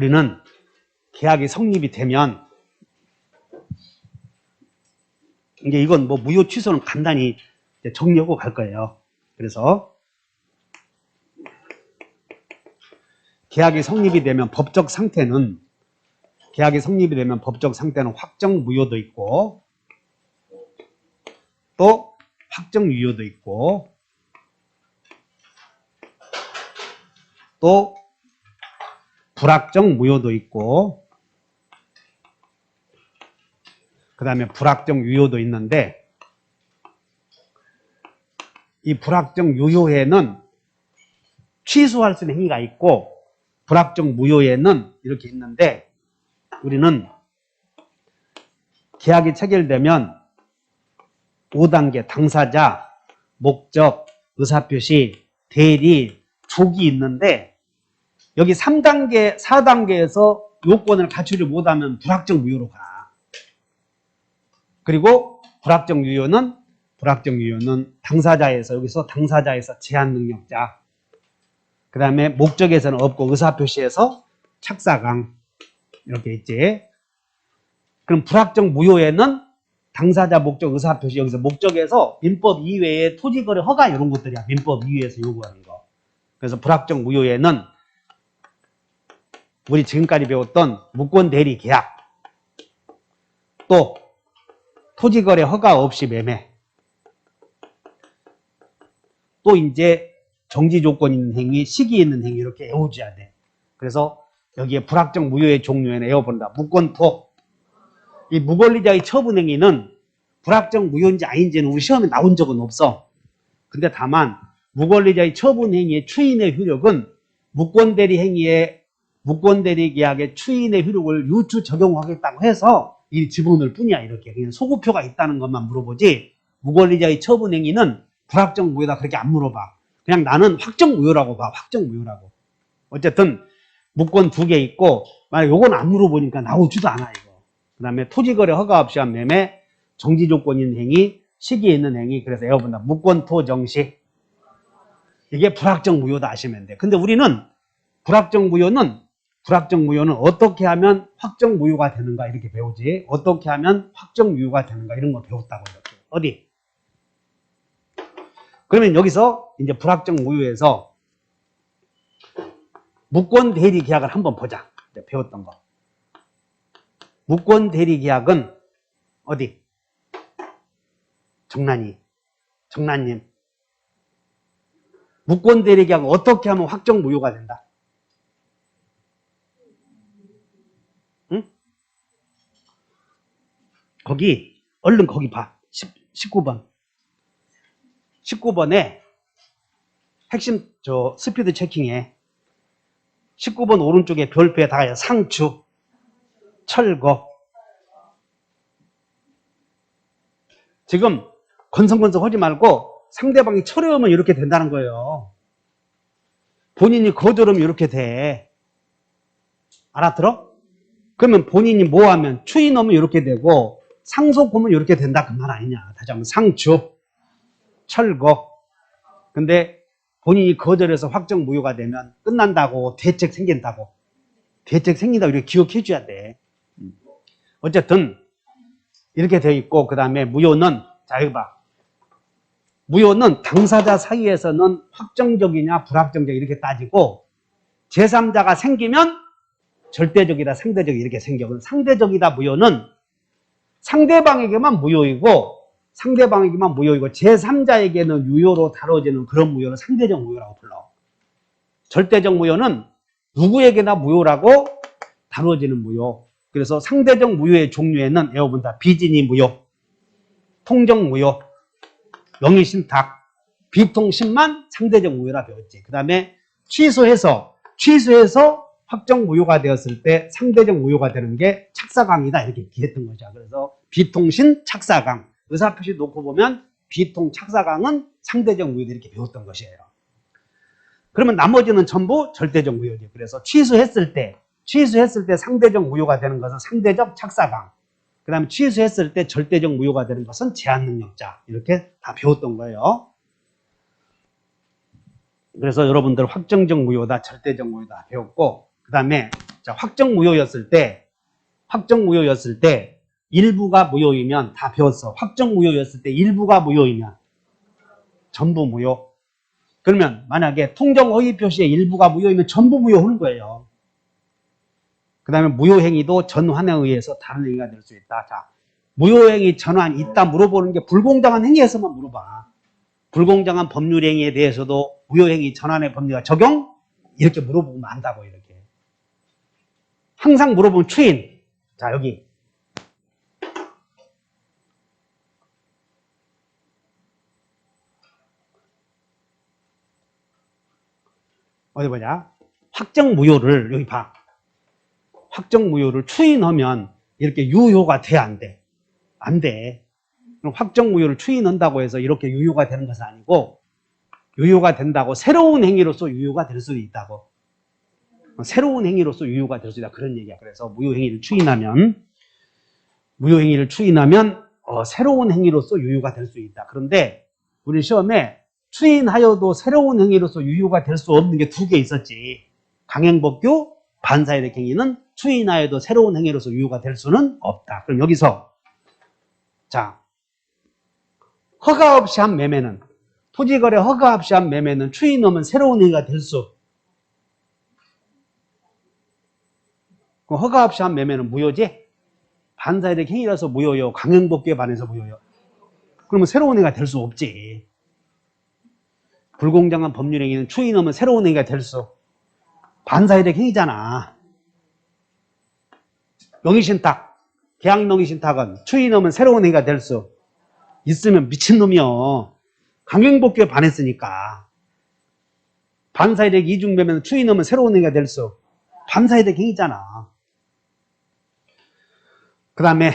우리는 계약이 성립이 되면 이제 이건 뭐 무효 취소는 간단히 정리하고 갈 거예요. 그래서 계약이 성립이 되면 법적 상태는 확정 무효도 있고 또 확정 유효도 있고 또 불확정 무효도 있고 그 다음에 불확정 유효도 있는데 이 불확정 유효에는 취소할 수 있는 행위가 있고 불확정 무효에는 이렇게 있는데 우리는 계약이 체결되면 5단계 당사자, 목적, 의사표시, 대리, 족이 있는데 여기 3단계, 4단계에서 요건을 갖추지 못하면 불확정 무효로 가. 그리고 불확정 유효는 당사자에서 여기서 당사자에서 제한 능력자 그 다음에 목적에서는 없고 의사표시에서 착사강 이렇게 있지. 그럼 불확정 무효에는 당사자, 목적, 의사표시 여기서 목적에서 민법 이외에 토지거래 허가 이런 것들이야. 민법 이외에서 요구하는 거. 그래서 불확정 무효에는 우리 지금까지 배웠던 무권대리 계약 또 토지거래 허가 없이 매매 또 이제 정지 조건 있는 행위, 시기 있는 행위 이렇게 외워줘야 돼. 그래서 여기에 불확정 무효의 종류에는 외워본다. 무권토. 이 무권리자의 처분 행위는 불확정 무효인지 아닌지는 우리 시험에 나온 적은 없어. 근데 다만 무권리자의 처분 행위의 추인의 효력은 무권대리 계약의 추인의 효력을 유추 적용하겠다고 해서 이 지분을 뿐이야. 이렇게 그냥 소구표가 있다는 것만 물어보지 무권리자의 처분 행위는 불확정 무효다 그렇게 안 물어봐. 그냥 나는 확정 무효라고 봐. 확정 무효라고. 어쨌든 무권 2개 있고 만약 요건 안 물어보니까 나오지도 않아 이거. 그 다음에 토지거래 허가 없이 한 매매, 정지 조건 있는 행위, 시기에 있는 행위. 그래서 외워본다. 무권 토 정시. 이게 불확정 무효다 아시면 돼. 근데 우리는 불확정 무효는 어떻게 하면 확정 무효가 되는가 이렇게 배우지. 어떻게 하면 확정 유효가 되는가 이런 걸 배웠다고 이렇게. 어디? 그러면 여기서 이제 불확정 무효에서 무권 대리 계약을 한번 보자. 배웠던 거. 무권 대리 계약은 어디? 정난님. 무권 대리 계약은 어떻게 하면 확정 무효가 된다? 응? 얼른 거기 봐. 19번. 19번에 핵심 스피드 체킹에 19번 오른쪽에 별표에 다가요. 상추, 철거. 지금 건성건성 하지 말고 상대방이 철회하면 이렇게 된다는 거예요. 본인이 거절하면 이렇게 돼. 알아들어? 그러면 본인이 뭐 하면 추인하면 이렇게 되고 상속하면 이렇게 된다 그 말 아니냐. 다시 한번 상추, 철거. 근데 본인이 거절해서 확정 무효가 되면 끝난다고 대책 생긴다고. 대책 생긴다고 이렇게 기억해 줘야 돼. 어쨌든 이렇게 돼 있고 그 다음에 무효는 자 여기 봐. 무효는 당사자 사이에서는 확정적이냐 불확정적 이렇게 따지고 제3자가 생기면 절대적이다 상대적 이렇게 생겨. 상대적이다 무효는 상대방에게만 무효이고 제3자에게는 유효로 다뤄지는 그런 무효를 상대적 무효라고 불러. 절대적 무효는 누구에게나 무효라고 다뤄지는 무효. 그래서 상대적 무효의 종류에는 외워본다. 비진이 무효, 통정 무효, 명의신탁, 비통신만 상대적 무효라 배웠지. 그 다음에 취소해서 확정 무효가 되었을 때 상대적 무효가 되는 게 착사강이다 이렇게 얘기했던 거죠. 그래서 비통신 착사강 의사표시 놓고 보면 비통 착사강은 상대적 무효다 이렇게 배웠던 것이에요. 그러면 나머지는 전부 절대적 무효죠. 그래서 취소했을 때 상대적 무효가 되는 것은 상대적 착사강. 그 다음에 취소했을 때 절대적 무효가 되는 것은 제한능력자. 이렇게 다 배웠던 거예요. 그래서 여러분들 확정적 무효다, 절대적 무효다 배웠고 그 다음에 자, 확정무효였을 때 일부가 무효이면 다 배웠어. 확정무효였을 때 일부가 무효이면 전부 무효. 그러면 만약에 통정허위 표시의 일부가 무효이면 전부 무효하는 거예요. 그 다음에 무효행위도 전환에 의해서 다른 행위가 될 수 있다. 자, 무효행위 전환 있다 물어보는 게 불공정한 행위에서만 물어봐. 불공정한 법률행위에 대해서도 무효행위 전환의 법리가 적용? 이렇게 물어보면 안다고 이렇게. 항상 물어보면 추인. 자, 여기. 어디 보자. 확정무효를 여기 봐. 확정무효를 추인하면 이렇게 유효가 돼, 안 돼? 안 돼. 그럼 확정무효를 추인한다고 해서 이렇게 유효가 되는 것은 아니고 유효가 된다고 새로운 행위로서 유효가 될 수도 있다고. 새로운 행위로서 유효가 될 수 있다. 그런 얘기야. 그래서 무효행위를 추인하면 새로운 행위로서 유효가 될 수 있다. 그런데 우리 시험에 추인하여도 새로운 행위로서 유효가 될 수 없는 게 두 개 있었지. 강행법규, 반사이득 행위는 추인하여도 새로운 행위로서 유효가 될 수는 없다. 그럼 여기서 자, 허가 없이 한 매매는 토지거래 허가 없이 한 매매는 추인하면 새로운 행위가 될 수. 허가 없이 한 매매는 무효지? 반사이득 행위라서 무효요. 강행법규에 반해서 무효요. 그러면 새로운 행위가 될 수 없지. 불공정한 법률행위는 추인하면 새로운 행위가 될 수. 반사이득 행위잖아. 명의신탁, 계약 명의신탁은 추인하면 새로운 행위가 될 수 있으면 미친놈이요. 강행법규에 반했으니까. 반사이득 이중매매는 추인하면 새로운 행위가 될 수. 반사이득 행위잖아. 그 다음에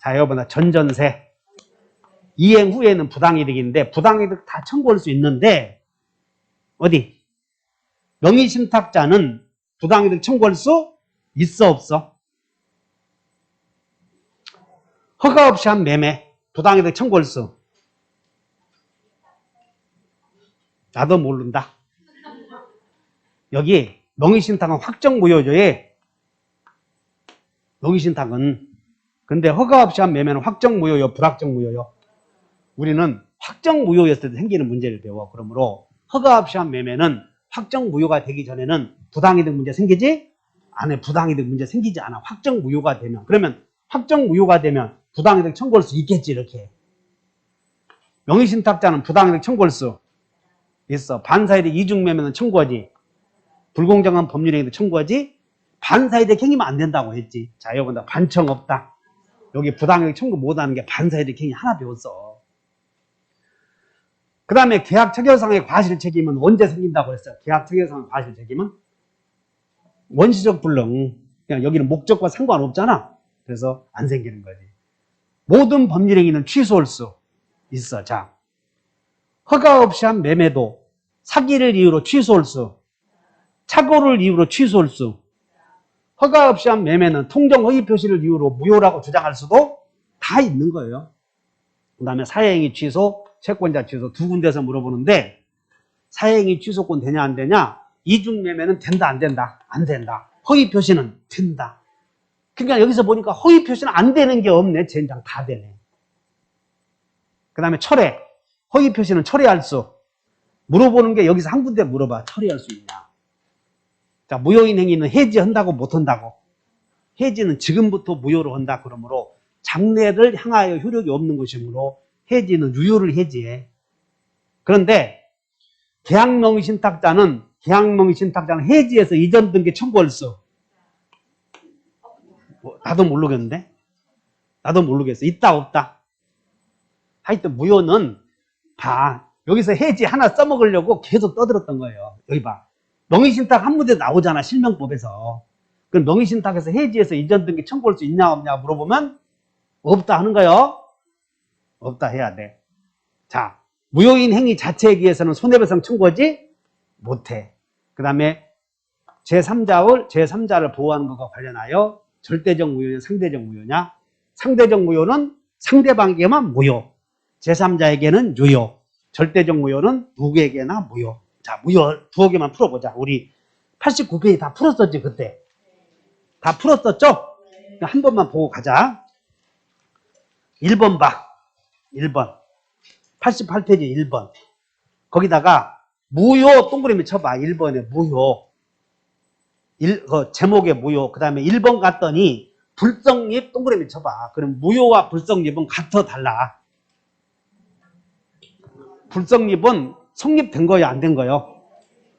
자, 여러분 전전세 이행 후에는 부당이득인데 부당이득 다 청구할 수 있는데 어디? 명의신탁자는 부당이득 청구할 수 있어 없어? 허가 없이 한 매매 부당이득 청구할 수. 나도 모른다. 여기 명의신탁은 확정무효조에 명의신탁은 근데 허가 없이 한 매매는 확정무효요, 불확정무효요? 우리는 확정무효였을 때 생기는 문제를 배워. 그러므로 허가 없이 한 매매는 확정무효가 되기 전에는 부당이득 문제 생기지? 안에 부당이득 문제 생기지 않아. 확정무효가 되면. 그러면 확정무효가 되면 부당이득 청구할 수 있겠지 이렇게. 명의신탁자는 부당이득 청구할 수 있어. 반사이득 이중매매는 청구하지. 불공정한 법률행위도 청구하지. 반사이득 행위면 안 된다고 했지. 자, 여러분들 반청 없다. 여기 부당이득 청구 못하는 게 반사이득 행위 하나 배웠어. 그 다음에 계약 체결상의 과실 책임은 언제 생긴다고 했어요? 계약 체결상의 과실 책임은 원시적 불능. 그냥 여기는 목적과 상관없잖아. 그래서 안 생기는 거지. 모든 법률행위는 취소할 수 있어. 자, 허가 없이 한 매매도 사기를 이유로 취소할 수, 착오를 이유로 취소할 수, 허가 없이 한 매매는 통정허위 표시를 이유로 무효라고 주장할 수도 다 있는 거예요. 그 다음에 사회행위 취소, 채권자 취소 두 군데서 물어보는데 사회행위 취소권 되냐 안 되냐? 이중매매는 된다 안 된다? 안 된다. 허위 표시는 된다. 그러니까 여기서 보니까 허위 표시는 안 되는 게 없네. 젠장 다 되네. 그 다음에 철회, 허위 표시는 철회할 수. 물어보는 게 여기서 한 군데 물어봐. 철회할 수 있냐? 자, 무효인 행위는 해지한다고 못한다고? 해지는 지금부터 무효로 한다. 그러므로 장래를 향하여 효력이 없는 것이므로 해지는 유효를 해지해. 그런데 계약명의신탁자는 해지해서 이전 등기 청구할 수. 나도 모르겠는데? 나도 모르겠어. 있다 없다? 하여튼 무효는 다 여기서 해지 하나 써먹으려고 계속 떠들었던 거예요. 여기 봐. 명의신탁 한 문제 나오잖아. 실명법에서. 그럼 명의신탁에서 해지해서 이전 등기 청구할 수 있냐 없냐 물어보면 없다 하는 거예요. 없다 해야 돼. 자, 무효인 행위 자체에 의해서는 손해배상 청구하지 못해. 그 다음에 제3자를 보호하는 것과 관련하여 절대적 무효냐 상대적 무효냐? 상대적 무효는 상대방에게만 무효, 제3자에게는 유효. 절대적 무효는 누구에게나 무효. 자, 무효 두어 개만 풀어보자. 우리 89페이지 다 풀었었지 그때. 다 풀었었죠? 한 번만 보고 가자. 1번 봐. 1번. 88페이지 1번. 거기다가 무효 동그라미 쳐봐. 1번에 무효. 제목에 무효. 그 다음에 1번 갔더니 불성립 동그라미 쳐봐. 그럼 무효와 불성립은 같아 달라. 불성립은 성립된 거예요, 안 된 거예요?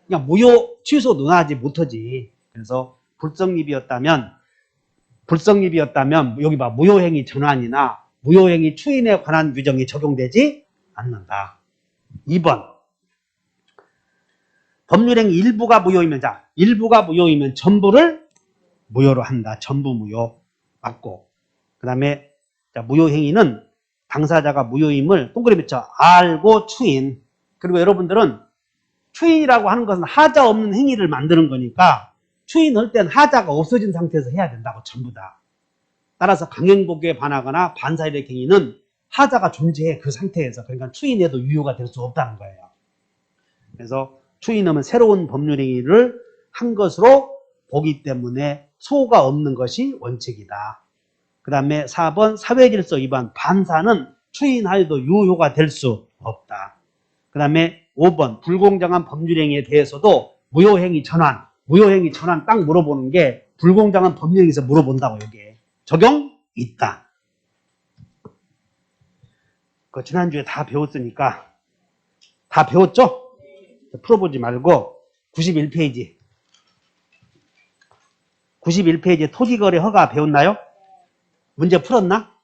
그냥 무효 취소 논하지 못하지. 그래서 불성립이었다면 여기 봐. 무효행위 전환이나 무효행위 추인에 관한 규정이 적용되지 않는다. 2번. 법률행위 일부가 무효이면, 자, 일부가 무효이면 전부를 무효로 한다. 전부 무효. 맞고. 그 다음에, 자, 무효행위는 당사자가 무효임을 동그라미 쳐. 알고 추인. 그리고 여러분들은 추인이라고 하는 것은 하자 없는 행위를 만드는 거니까 추인할 땐 하자가 없어진 상태에서 해야 된다고, 전부 다. 따라서 강행복에 반하거나 반사이력 행위는 하자가 존재해, 그 상태에서. 그러니까 추인해도 유효가 될 수 없다는 거예요. 그래서 추인하면 새로운 법률행위를 한 것으로 보기 때문에 소가 없는 것이 원칙이다. 그 다음에 4번 사회질서 위반. 반사는 추인하여도 유효가 될 수 없다. 그 다음에 5번 불공정한 법률행위에 대해서도 무효행위 전환 딱 물어보는 게 불공정한 법률행위에서 물어본다고. 여기에 적용 있다. 그 지난주에 다 배웠으니까 다 배웠죠? 풀어보지 말고 91페이지 91페이지에 토지거래 허가 배웠나요? 문제 풀었나?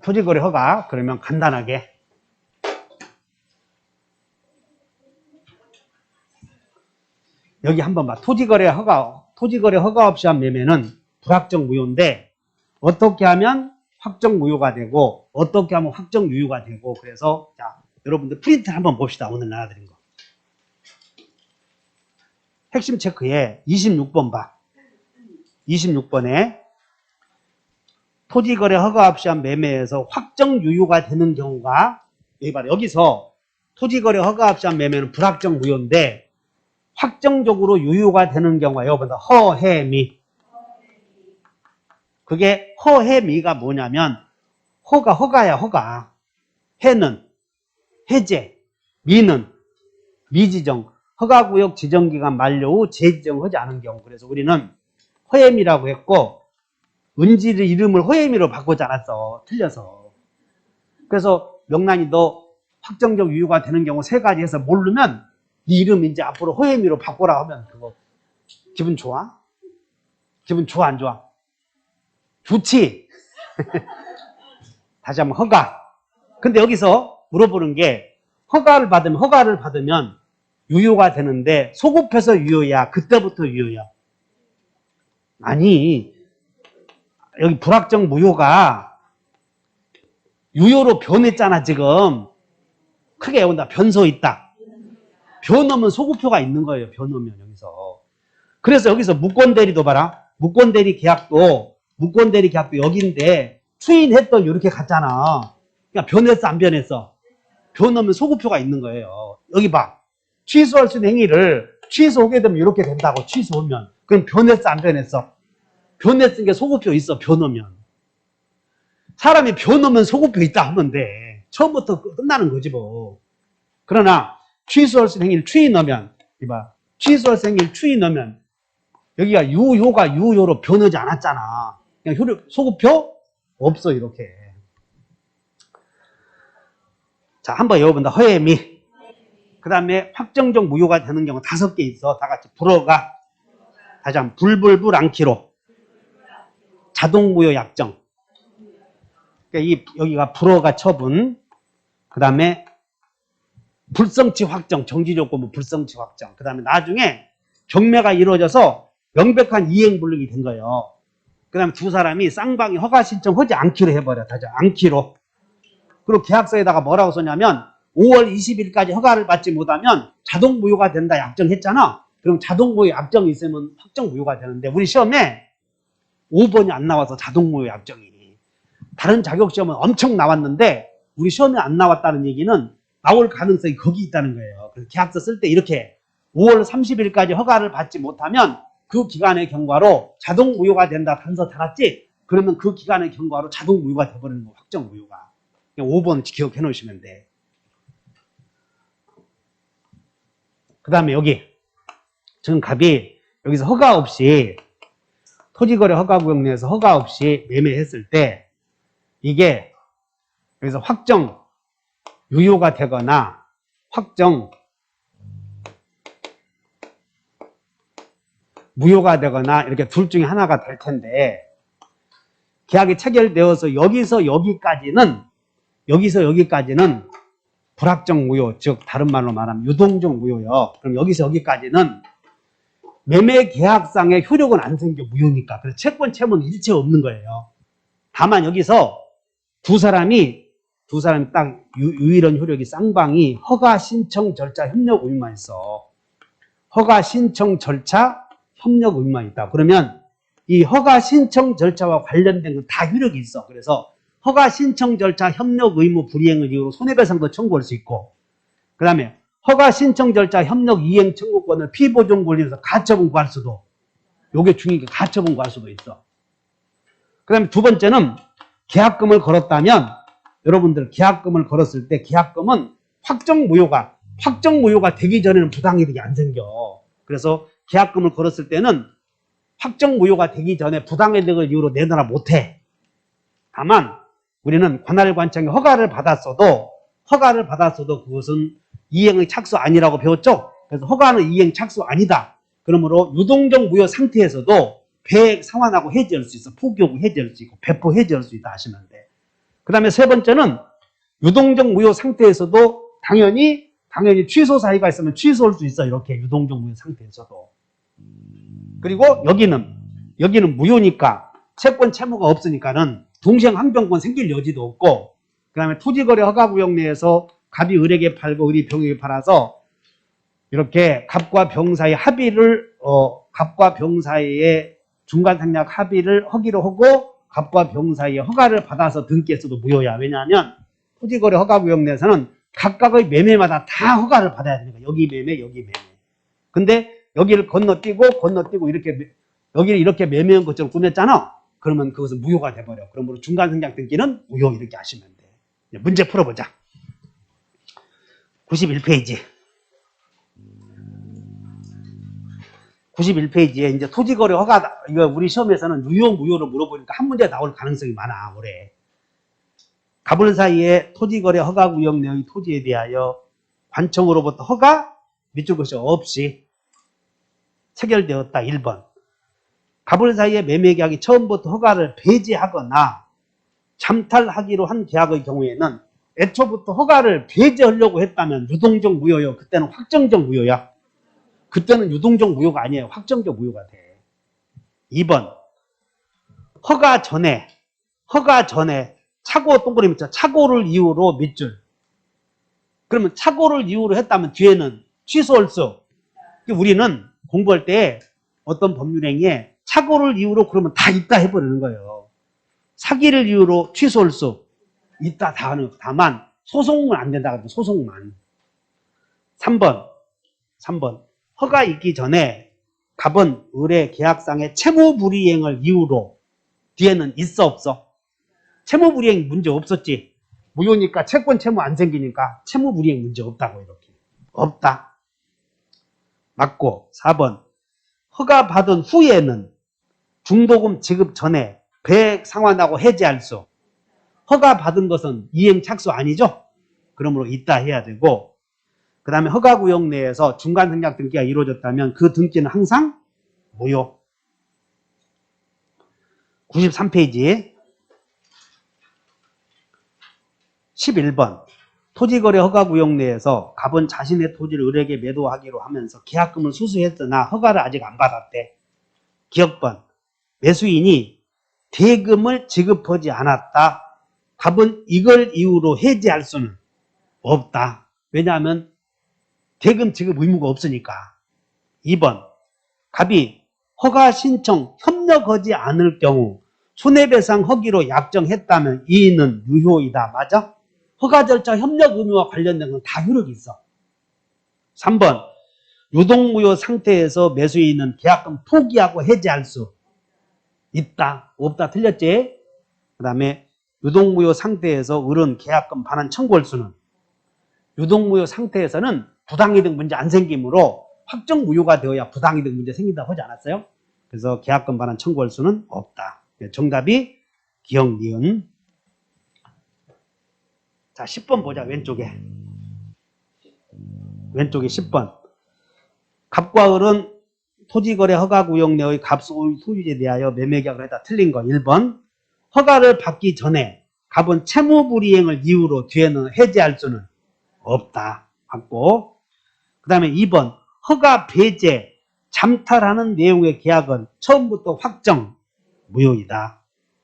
토지거래 허가. 그러면 간단하게 여기 한번 봐. 토지거래 허가 없이 한 매매는 불확정 무효인데 어떻게 하면 확정 무효가 되고 어떻게 하면 확정 유효가 되고. 그래서 자, 여러분들 프린트 한번 봅시다. 오늘 나눠드린 거. 핵심 체크에 26번 봐. 26번에 토지거래 허가 없이 한 매매에서 확정 유효가 되는 경우가, 여기 봐라. 여기서 토지거래 허가 없이 한 매매는 불확정 무효인데 확정적으로 유효가 되는 경우가 여러분들 허해미. 그게 허해미가 뭐냐면 허가야. 허가. 해는 해제, 미는 미지정. 허가구역 지정기간 만료 후 재지정하지 않은 경우. 그래서 우리는 허해미라고 했고 은지를 이름을 허해미로 바꾸지 않았어. 틀려서. 그래서 명란이 너 확정적 유효가 되는 경우 세 가지 해서 모르면 네 이름 이제 앞으로 허해미로 바꾸라 하면 그거 기분 좋아? 기분 좋아, 안 좋아? 좋지. 다시 한번 허가. 근데 여기서 물어보는 게 허가를 받으면 유효가 되는데 소급해서 유효야? 그때부터 유효야? 아니, 여기 불확정 무효가 유효로 변했잖아. 지금 크게 외운다. 변소 있다. 변하면 소급표가 있는 거예요. 변하면 여기서. 그래서 여기서 무권대리도 봐라. 무권대리 계약도 여기인데 추인했던 이렇게 갔잖아. 그러니까 변했어, 안 변했어? 변하면 소급표가 있는 거예요. 여기 봐. 취소할 수 있는 행위를 취소하게 되면 이렇게 된다고. 취소하면. 그럼 변했어, 안 변했어? 변했으니까 소급표 있어. 변하면. 사람이 변하면 소급표 있다 하면 돼. 처음부터 끝나는 거지 뭐. 그러나 취소할 수 있는 행위를 추인하면, 이봐. 취소할 수 있는 행위를 추인하면 여기가 유효가 유효로 변하지 않았잖아. 그냥 소급표 없어. 이렇게. 자, 한번 여러분들 허해미. 그 다음에 확정적 무효가 되는 경우 5개 있어. 다 같이 불어가. 다시 한번 불불불 않기로. 자동무효 약정. 그러니까 여기가 불어가 처분. 그 다음에 불성치 확정. 정지조건부 불성치 확정. 그 다음에 나중에 경매가 이루어져서 명백한 이행불능이 된 거예요. 그 다음에 두 사람이 쌍방이 허가 신청하지 않기로 해버려. 다시 않기로. 그리고 계약서에다가 뭐라고 썼냐면 5월 20일까지 허가를 받지 못하면 자동 무효가 된다 약정했잖아. 그럼 자동 무효 약정이 있으면 확정 무효가 되는데 우리 시험에 5번이 안 나와서 자동 무효 약정이. 다른 자격 시험은 엄청 나왔는데 우리 시험에 안 나왔다는 얘기는 나올 가능성이 거기 있다는 거예요. 그래서 계약서 쓸 때 이렇게 5월 30일까지 허가를 받지 못하면 그 기간의 경과로 자동 무효가 된다. 단서 달았지? 그러면 그 기간의 경과로 자동 무효가 돼버리는 거, 확정 무효가. 5번 기억해 놓으시면 돼. 그 다음에 여기 지금 갑이 여기서 허가 없이 토지거래 허가구역 내에서 허가 없이 매매했을 때 이게 여기서 확정 유효가 되거나 확정 무효가 되거나 이렇게 둘 중에 하나가 될 텐데 계약이 체결되어서 여기서 여기까지는 불확정 무효, 즉 다른 말로 말하면 유동적 무효요. 그럼 여기서 여기까지는 매매 계약상의 효력은 안 생겨, 무효니까. 그래서 채권 채무는 일체 없는 거예요. 다만 여기서 두 사람이 딱 유일한 효력이 쌍방이 허가 신청 절차 협력 의무만 있어. 허가 신청 절차 협력 의무만 있다. 그러면 이 허가 신청 절차와 관련된 건 다 효력이 있어. 그래서 허가 신청 절차 협력 의무 불이행을 이유로 손해배상도 청구할 수 있고, 그 다음에 허가 신청 절차 협력 이행 청구권을 피보존 권리에서 가처분 구할 수도, 요게 중요한 게 가처분 구할 수도 있어. 그 다음에 두 번째는 계약금을 걸었다면, 여러분들 계약금을 걸었을 때 계약금은 확정 무효가 되기 전에는 부당이득이 안 생겨. 그래서 계약금을 걸었을 때는 확정 무효가 되기 전에 부당이득을 이유로 내놔라 못해. 다만 우리는 관할관청에 허가를 받았어도 그것은 이행의 착수 아니라고 배웠죠. 그래서 허가는 이행 착수 아니다. 그러므로 유동적 무효 상태에서도 배액 상환하고 해지할 수 있어. 포기하고 해지할 수 있고 배포 해지할 수 있다 하시면 돼. 그 다음에 세 번째는 유동적 무효 상태에서도 당연히 취소 사유가 있으면 취소할 수 있어. 이렇게 유동적 무효 상태에서도. 그리고 여기는 무효니까 채권 채무가 없으니까는 동시행 항변권 생길 여지도 없고, 그 다음에 토지거래 허가구역 내에서 갑이 을에게 팔고 을이 병에게 팔아서 이렇게 갑과 병 사이 합의를 갑과 병 사이에 중간상략 합의를 허기로 하고 갑과 병 사이에 허가를 받아서 등기했어도 무효야. 왜냐하면 토지거래 허가구역 내에서는 각각의 매매마다 다 허가를 받아야 되니까. 여기 매매, 여기 매매. 근데 여기를 건너뛰고 이렇게 여기를 이렇게 매매한 것처럼 꾸몄잖아. 그러면 그것은 무효가 돼버려. 그러므로 중간상략 등기는 무효, 이렇게 하시면 돼. 문제 풀어보자. 91페이지. 91페이지에 이제 토지거래 허가, 이거 우리 시험에서는 유효, 무효를 물어보니까 한 문제 나올 가능성이 많아, 올해. 갑을 사이에 토지거래 허가구역 내의 토지에 대하여 관청으로부터 허가, 밑줄 것이 없이 체결되었다. 1번. 갑을 사이에 매매계약이 처음부터 허가를 배제하거나 잠탈하기로 한 계약의 경우에는 애초부터 허가를 배제하려고 했다면 유동적 무효요. 그때는 확정적 무효야. 그때는 유동적 무효가 아니에요. 확정적 무효가 돼. 2번. 허가 전에 착오 동그라미 있죠. 착오를 이유로 밑줄. 그러면 착오를 이유로 했다면 뒤에는 취소할 수. 우리는 공부할 때 어떤 법률행위에 착오를 이유로 그러면 다 있다 해버리는 거예요. 사기를 이유로 취소할 수 있다 다 하는 거. 다만 소송은 안 된다 그러면 소송만. 3번. 허가 있기 전에 갑은 을의 계약상의 채무불이행을 이유로 뒤에는 있어 없어? 채무불이행 문제 없었지. 무효니까 채권 채무 안 생기니까 채무불이행 문제 없다고. 이렇게 없다. 맞고. 4번. 허가 받은 후에는 중도금 지급 전에 배액 상환하고 해지할 수. 허가 받은 것은 이행 착수 아니죠? 그러므로 있다 해야 되고, 그 다음에 허가구역 내에서 중간상략 등기가 이루어졌다면 그 등기는 항상 무효. 93페이지 11번. 토지거래 허가구역 내에서 갑은 자신의 토지를 을에게 매도하기로 하면서 계약금을 수수했으나 허가를 아직 안 받았대. 기억번. 매수인이 대금을 지급하지 않았다. 갑은 이걸 이유로 해지할 수는 없다. 왜냐하면 대금 지급 의무가 없으니까. 2번. 갑이 허가 신청 협력하지 않을 경우 손해배상 허기로 약정했다면 이의는 유효이다. 맞아? 허가 절차 협력 의무와 관련된 건 다 효력이 있어. 3번. 유동무효 상태에서 매수인은 계약금 포기하고 해지할 수 있다, 없다, 틀렸지? 그 다음에 유동무효 상태에서 을은 계약금 반환 청구할 수는, 유동무효 상태에서는 부당이득 문제 안 생기므로 확정무효가 되어야 부당이득 문제 생긴다고 하지 않았어요? 그래서 계약금 반환 청구할 수는 없다. 정답이 기억, 니은. 자, 10번 보자. 왼쪽에 10번. 갑과 을은 토지거래 허가구역 내의 갑소유 소유지에 대하여 매매계약을 했다. 틀린 거 1번. 허가를 받기 전에 갑은 채무불이행을 이유로 뒤에는 해지할 수는 없다. 맞고. 그 다음에 2번. 허가 배제, 잠탈하는 내용의 계약은 처음부터 확정 무효이다.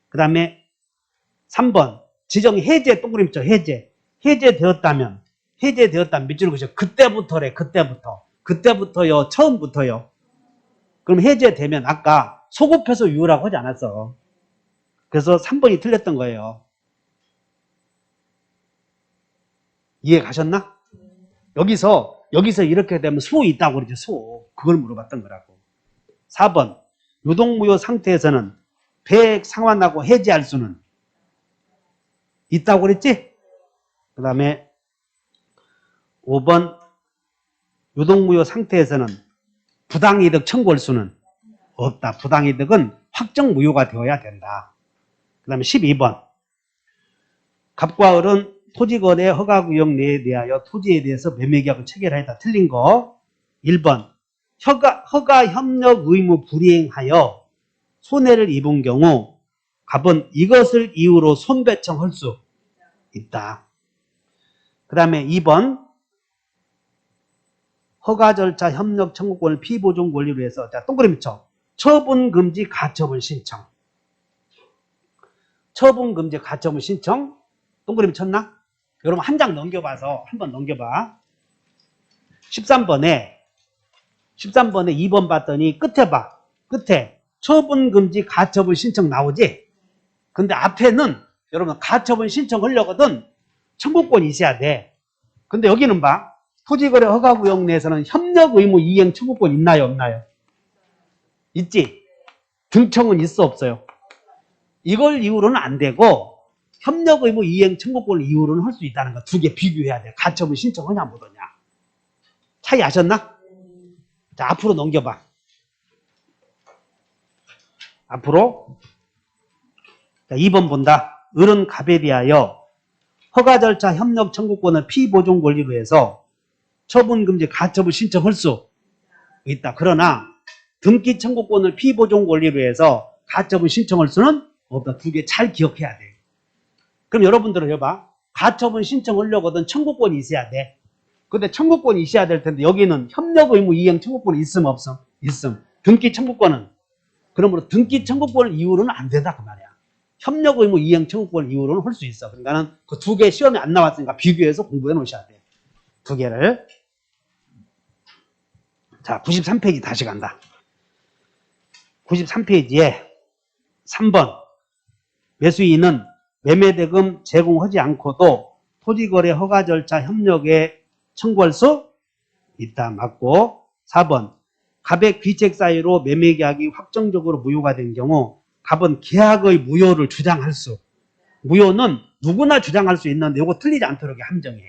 그 다음에 3번. 지정 해제, 동그라미 쳐. 해제되었다면 밑줄을 그으셔. 그때부터래. 그때부터요. 처음부터요. 그럼 해제되면 아까 소급해서 유효라고 하지 않았어. 그래서 3번이 틀렸던 거예요. 이해 가셨나? 여기서 이렇게 되면 수 있다고 그러죠. 수. 그걸 물어봤던 거라고. 4번. 유동무효 상태에서는 배액 상환하고 해지할 수는 있다고 그랬지? 그 다음에 5번. 유동무효 상태에서는 부당이득 청구할 수는 없다. 부당이득은 확정무효가 되어야 된다. 그 다음에 12번. 갑과 을은 토지거래 허가구역 내에 대하여 토지에 대해서 매매계약을 체결하였다. 틀린 거 1번. 허가협력 의무 불이행하여 손해를 입은 경우 갑은 이것을 이유로 손배청할 수 있다. 그 다음에 2번. 허가 절차 협력 청구권을 피보존 권리로 해서, 자, 동그라미 쳐. 처분금지 가처분 신청. 처분금지 가처분 신청. 동그라미 쳤나? 여러분 한 장 넘겨봐서 한번 넘겨봐. 13번에 2번 봤더니 끝에 봐. 끝에 처분금지 가처분 신청 나오지? 근데 앞에는 여러분 가처분 신청하려거든 청구권이 있어야 돼. 근데 여기는 봐. 토지거래 허가구역 내에서는 협력 의무 이행 청구권 있나요? 없나요? 있지? 등청은 있어? 없어요? 이걸 이유로는 안 되고 협력 의무 이행 청구권을 이유로는 할 수 있다는 거 두 개 비교해야 돼. 가처분 신청하냐 못 하냐. 차이 아셨나? 자, 앞으로 넘겨봐. 앞으로. 자, 2번 본다. 을은 갑에 대하여 허가 절차 협력 청구권을 피보존 권리로 해서 처분금지 가처분 신청할 수 있다. 그러나 등기 청구권을 피보존 권리로 해서 가처분 신청할 수는 없다. 두 개 잘 기억해야 돼. 그럼 여러분들은 해봐. 가처분 신청하려거든 청구권이 있어야 돼. 근데 청구권이 있어야 될 텐데 여기는 협력 의무 이행 청구권이 있음 없음? 있음. 등기 청구권은? 그러므로 등기 청구권을 이유로는 안 된다 그 말이야. 협력 의무 이행 청구권을 이유로는 할 수 있어. 그러니까는 그 두 개 시험에 안 나왔으니까 비교해서 공부해 놓으셔야 돼. 두 개를. 자, 93페이지 다시 간다. 93페이지에 3번. 매수인은 매매대금 제공하지 않고도 토지거래 허가 절차 협력에 청구할 수 있다. 맞고. 4번. 갑의 귀책 사유로 매매계약이 확정적으로 무효가 된 경우 갑은 계약의 무효를 주장할 수. 무효는 누구나 주장할 수 있는데 이거 틀리지 않도록 함정해.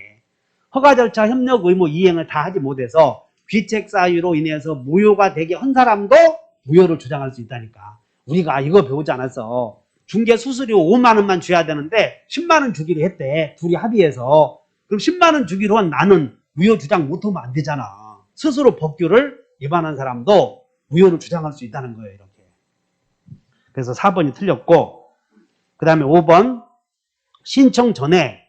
허가 절차 협력 의무 이행을 다 하지 못해서 귀책 사유로 인해서 무효가 되게 한 사람도 무효를 주장할 수 있다니까. 우리가 이거 배우지 않았어. 중개 수수료 5만 원만 줘야 되는데 10만 원 주기로 했대. 둘이 합의해서. 그럼 10만 원 주기로 한 나는 무효 주장 못하면 안 되잖아. 스스로 법규를 위반한 사람도 무효를 주장할 수 있다는 거예요. 이렇게. 그래서 4번이 틀렸고, 그 다음에 5번. 신청 전에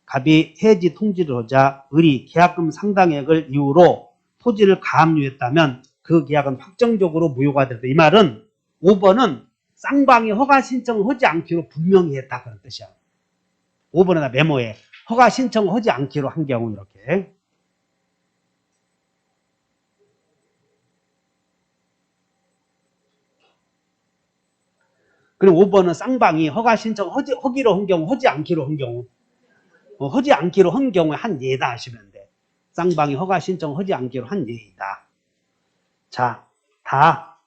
갑이 해지 통지를 하자 을이 계약금 상당액을 이유로 토지를 가압류했다면 그 계약은 확정적으로 무효가 된다. 이 말은 5번은 쌍방이 허가 신청을 하지 않기로 분명히 했다 그런 뜻이야. 5번에다 메모에 허가 신청을 하지 않기로 한 경우 이렇게. 그리고 5번은 쌍방이 허가 신청 하기로 한 경우, 하지 않기로 한 경우. 하지 않기로 한 경우에 한 예다 하시면 돼. 쌍방이 허가 신청하지 않기로 한 예이다. 자, 다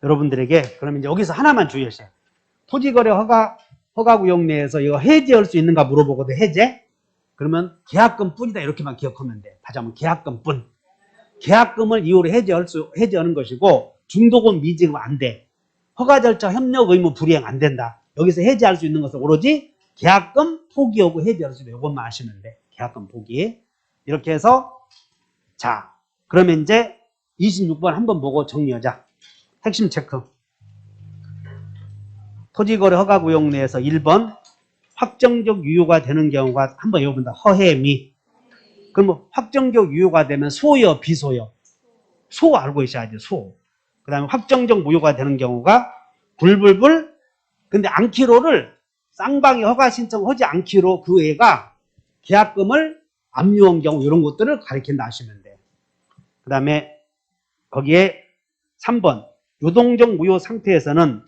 여러분들에게 그러면 이제 여기서 하나만 주의하세요. 토지거래 허가구역 내에서 이거 해지할 수 있는가 물어보거든. 해제? 그러면 계약금 뿐이다 이렇게만 기억하면 돼. 다시 한번 계약금 뿐. 계약금을 이유로 해지하는 것이고 중도금 미지금 안 돼. 허가 절차 협력 의무 불이행 안 된다. 여기서 해지할 수 있는 것은 오로지 계약금 포기하고 해지할 수 있다. 이것만 아시면 돼. 계약금 포기. 이렇게 해서 자 그러면 이제 26번 한번 보고 정리하자. 핵심 체크. 토지거래 허가구역 내에서 1번 확정적 유효가 되는 경우가 한번 여러분들 허해미. 그럼 뭐 확정적 유효가 되면 소요 비소요? 소 알고 있어야지 소. 그 다음에 확정적 무효가 되는 경우가 불불불. 근데 않기로를 쌍방이 허가 신청하지 않기로 그 애가 계약금을 압류한 경우 이런 것들을 가리킨다 하시면 돼. 그 다음에 거기에 3번 유동적 무효 상태에서는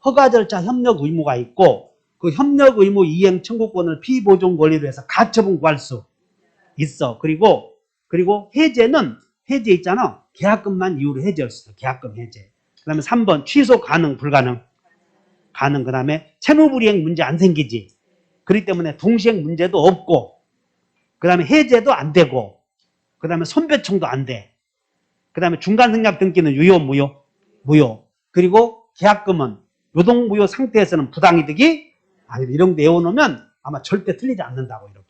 허가 절차 협력 의무가 있고 그 협력 의무 이행 청구권을 피보존 권리로 해서 가처분 구할 수 있어. 그리고 해제는 해제 있잖아. 계약금만 이유로 해제할 수 있어. 계약금 해제. 그 다음에 3번 취소 가능 불가능. 가능. 그 다음에 채무불이행 문제 안 생기지. 그렇기 때문에 동시행 문제도 없고 그 다음에 해제도 안 되고 그 다음에 손배청도 안 돼. 그 다음에 중간승낙 등기는 유효 무효? 무효. 그리고 계약금은 요동무효 상태에서는 부당이득이 아니 이런 거 외워놓으면 아마 절대 틀리지 않는다고 이렇게.